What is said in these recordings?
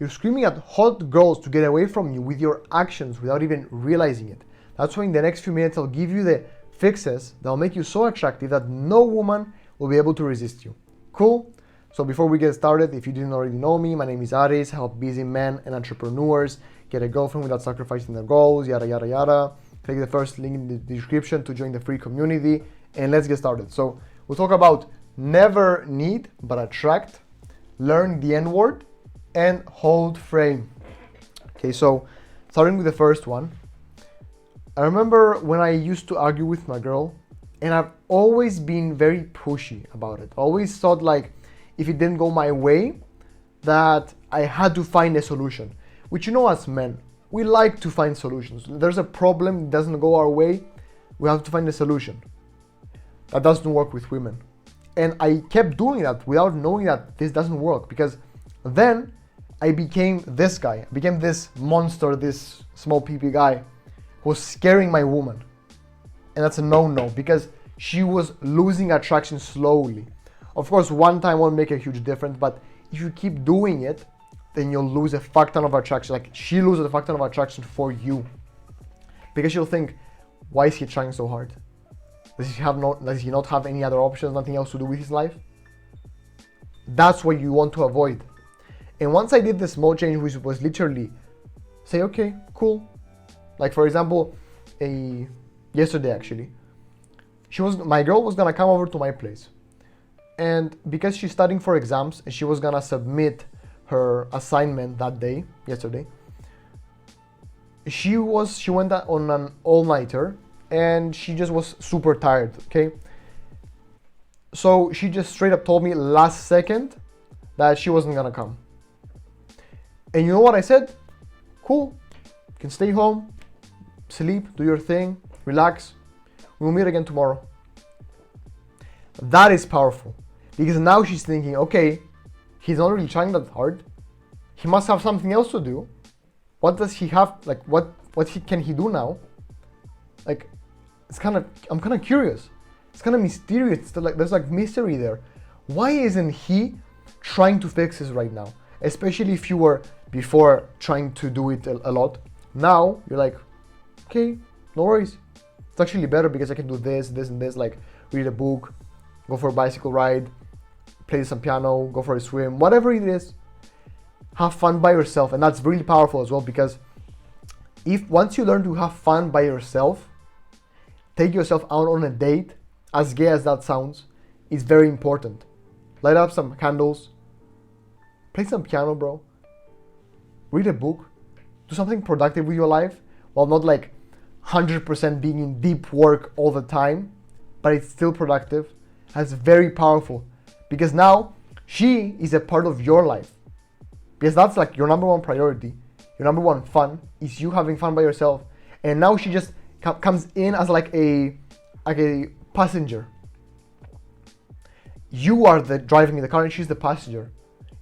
You're screaming at hot girls to get away from you with your actions without even realizing it. That's why in the next few minutes I'll give you the fixes that'll make you so attractive that no woman will be able to resist you. Cool? So before we get started, if you didn't already know me, my name is Aris. I help busy men and entrepreneurs get a girlfriend without sacrificing their goals, yada yada yada. Click the first link in the description to join the free community, and let's get started. So we'll talk about never need but attract, learn the N word, and hold frame. Okay, so starting with the first one. I remember when I used to argue with my girl, and I've always been very pushy about it. Always thought like if it didn't go my way, that I had to find a solution. Which, you know, as men, we like to find solutions. There's a problem, it doesn't go our way, we have to find a solution. That doesn't work with women. And I kept doing that without knowing that this doesn't work, because then I became this guy. I became this monster, this small PP guy who was scaring my woman. And that's a no-no, because she was losing attraction slowly. Of course, one time won't make a huge difference, but if you keep doing it, then you'll lose a fuck ton of attraction. Like, she loses a fuck ton of attraction for you. Because she'll think, why is he trying so hard? Does he not have any other options, nothing else to do with his life? That's what you want to avoid. And once I did the small change, which was literally say, okay, cool. Like, for example, yesterday actually, my girl was gonna come over to my place. And because she's studying for exams and she was gonna submit her assignment that day, yesterday, she went on an all-nighter and she just was super tired, okay? So she just straight up told me last second that she wasn't gonna come. And you know what I said? Cool, you can stay home, sleep, do your thing, relax. We'll meet again tomorrow. That is powerful, because now she's thinking, okay, he's not really trying that hard. He must have something else to do. What does he have? Like, what can he do now? Like, I'm kind of curious. It's kind of mysterious. It's like there's like mystery there. Why isn't he trying to fix this right now? Especially if you were before trying to do it a lot. Now you're like, okay, no worries. It's actually better because I can do this, this, and this. Like, read a book, go for a bicycle ride, play some piano, go for a swim, whatever it is. Have fun by yourself. And that's really powerful as well, because once you learn to have fun by yourself, take yourself out on a date, as gay as that sounds, is very important. Light up some candles, play some piano, bro. Read a book, do something productive with your life, while not like 100% being in deep work all the time, but it's still productive. That's very powerful, because now she is a part of your life. Because that's like your number one priority. Your number one fun is you having fun by yourself. And now she just comes in as like a passenger. You are the driving the car and she's the passenger.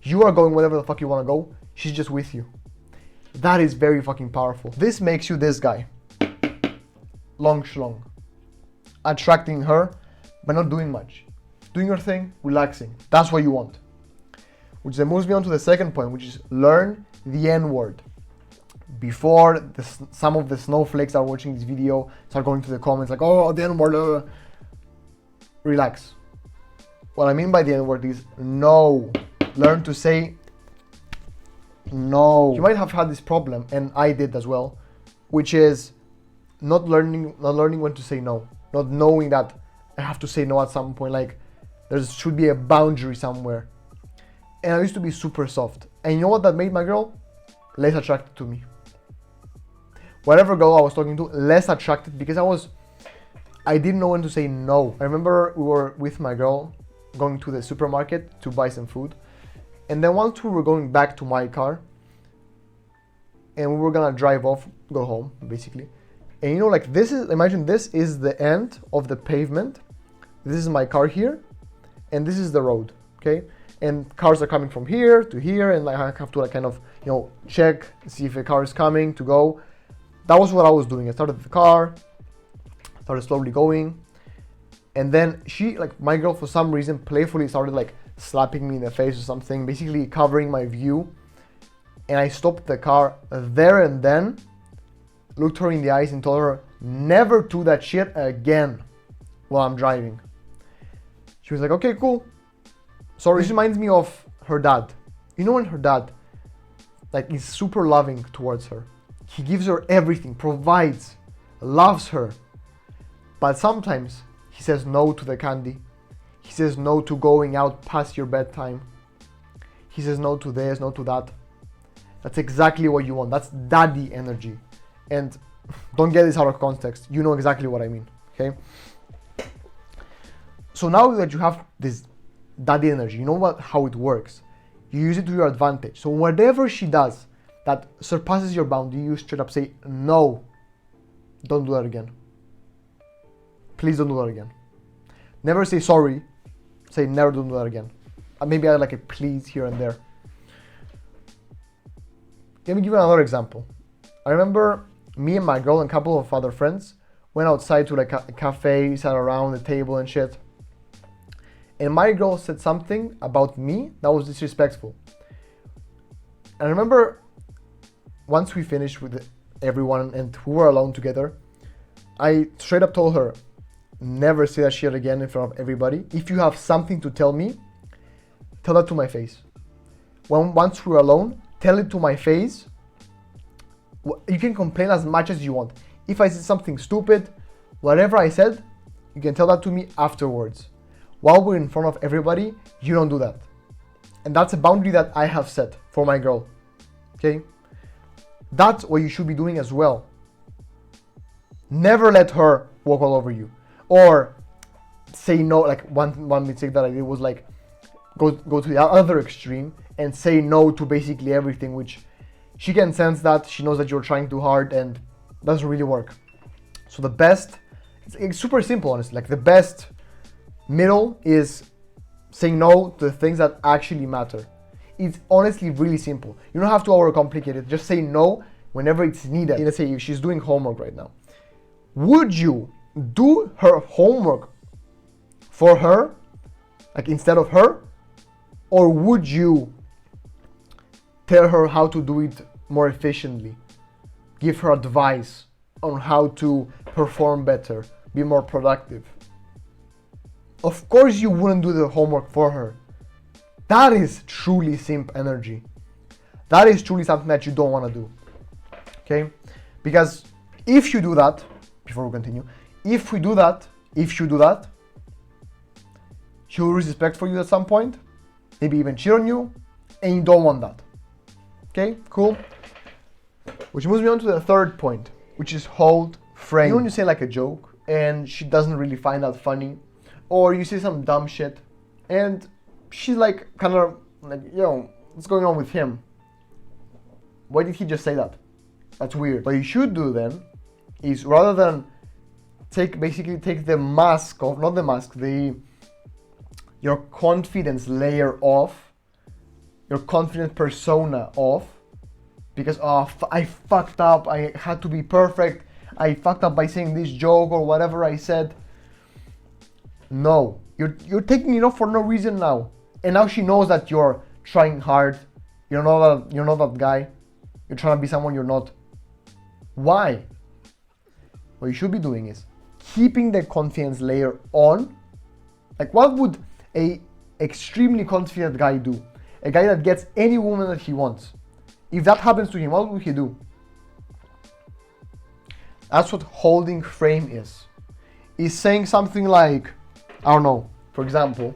You are going wherever the fuck you want to go. She's just with you. That is very fucking powerful. This makes you this guy. Long schlong. Attracting her, but not doing much. Doing your thing, relaxing. That's what you want. Which then moves me on to the second point, which is learn the N word. Before some of the snowflakes that are watching this video start going to the comments like, oh, the N word. Relax. What I mean by the N word is no. Learn to say no. You might have had this problem, and I did as well, which is not learning when to say no. Not knowing that I have to say no at some point. Like, there should be a boundary somewhere. And I used to be super soft. And you know what that made my girl? Less attracted to me. Whatever girl I was talking to, less attracted, because I didn't know when to say no. I remember we were with my girl going to the supermarket to buy some food. And then once we were going back to my car, and we were gonna drive off, go home, basically. And you know, like, imagine this is the end of the pavement. This is my car here, and this is the road, okay? And cars are coming from here to here, and like I have to like kind of, you know, check, see if a car is coming to go. That was what I was doing. I started the car, started slowly going, and then she, like, my girl, for some reason, playfully started like slapping me in the face or something, basically covering my view. And I stopped the car there and then, looked her in the eyes and told her never do that shit again while I'm driving. She was like, okay, cool. Sorry. This reminds me of her dad. You know when her dad is super loving towards her. He gives her everything, provides, loves her. But sometimes he says no to the candy. He says no to going out past your bedtime. He says no to this, no to that. That's exactly what you want. That's daddy energy. And don't get this out of context. You know exactly what I mean, okay? So now that you have this daddy energy, you know how it works. You use it to your advantage. So whatever she does that surpasses your boundary, you straight up say, no, don't do that again. Please don't do that again. Never say sorry. Say never don't do that again. Maybe I like a please here and there. Let me give you another example. I remember me and my girl and a couple of other friends went outside to like a cafe, sat around the table and shit. And my girl said something about me that was disrespectful. And I remember once we finished with everyone and we were alone together, I straight up told her, never say that shit again in front of everybody. If you have something to tell me, tell that to my face. Once we're alone, tell it to my face. You can complain as much as you want. If I said something stupid, whatever I said, you can tell that to me afterwards. While we're in front of everybody, you don't do that. And that's a boundary that I have set for my girl. Okay? That's what you should be doing as well. Never let her walk all over you. Or say no, like one mistake that I did was like go to the other extreme and say no to basically everything, which she can sense that, she knows that you're trying too hard and doesn't really work. So the best, it's super simple honestly, like the best middle is saying no to the things that actually matter. It's honestly really simple. You don't have to overcomplicate it, just say no whenever it's needed. Let's say if she's doing homework right now. Would you do her homework for her, like instead of her? Or would you tell her how to do it more efficiently? Give her advice on how to perform better, be more productive. Of course you wouldn't do the homework for her. That is truly simp energy. That is truly something that you don't want to do. Okay? Because if you do that, before we continue, if you do that, she will lose respect for you at some point, maybe even cheat on you, and you don't want that. Okay, cool. Which moves me on to the third point, which is hold frame. You know when you say like a joke and she doesn't really find that funny, or you say some dumb shit and she's like kind of like, yo, what's going on with him? Why did he just say that? That's weird. What you should do then is, rather than take the mask off, not the mask, your confidence layer off, your confident persona off, because I fucked up, I had to be perfect, I fucked up by saying this joke or whatever I said. No, you're taking it off for no reason now. And now she knows that you're trying hard. You're not that guy. You're trying to be someone you're not. Why? What you should be doing is keeping the confidence layer on. Like, what would a extremely confident guy do? A guy that gets any woman that he wants. If that happens to him, what would he do? That's what holding frame is. Is saying something like, I don't know, for example,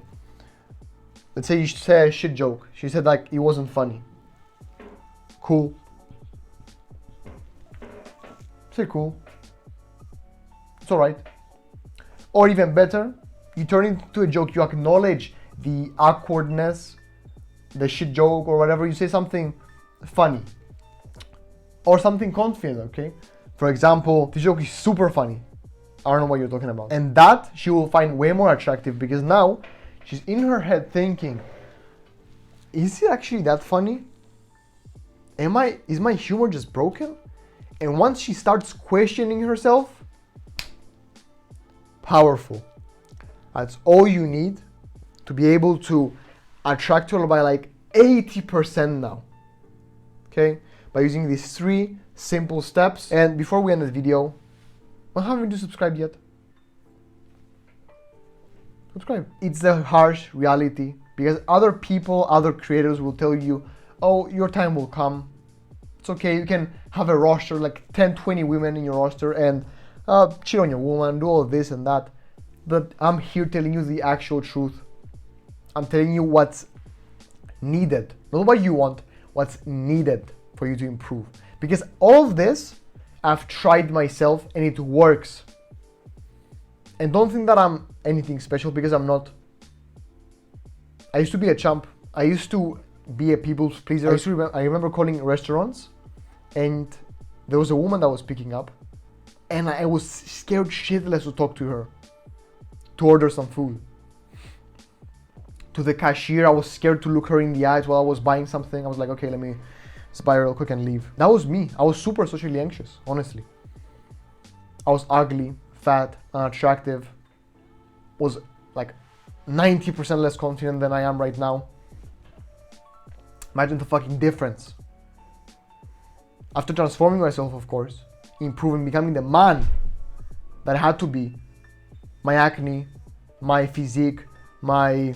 let's say you say a shit joke. She said like it wasn't funny. Cool. Say cool. It's alright. Or even better, you turn it into a joke, you acknowledge the awkwardness, the shit joke or whatever, you say something funny. Or something confident, okay? For example, this joke is super funny. I don't know what you're talking about. And that she will find way more attractive, because now she's in her head thinking, is it actually that funny? Is my humor just broken? And once she starts questioning herself, powerful. That's all you need to be able to attract her by like 80% now. okay? By using these 3 simple steps. And before we end the video, why haven't you subscribed yet? Subscribe. It's the harsh reality because other people, other creators will tell you, oh, your time will come. It's okay, you can have a roster, like 10, 20 women in your roster and cheat on your woman, do all this and that. But I'm here telling you the actual truth. I'm telling you what's needed, not what you want, what's needed for you to improve. Because all of this, I've tried myself and it works. And don't think that I'm anything special because I'm not. I used to be a chump. I used to be a people's pleaser. I remember calling restaurants and there was a woman that was picking up and I was scared shitless to talk to her, to order some food. To the cashier, I was scared to look her in the eyes while I was buying something. I was like, okay, let me just buy real quick and leave. That was me. I was super socially anxious, honestly. I was ugly, fat, unattractive, was like 90% less confident than I am right now. Imagine the fucking difference. After transforming myself, of course, improving, becoming the man that I had to be, my acne, my physique, my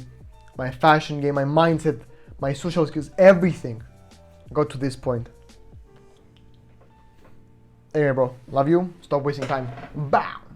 fashion game, my mindset, my social skills, everything got to this point. Anyway, bro, love you. Stop wasting time. Bam!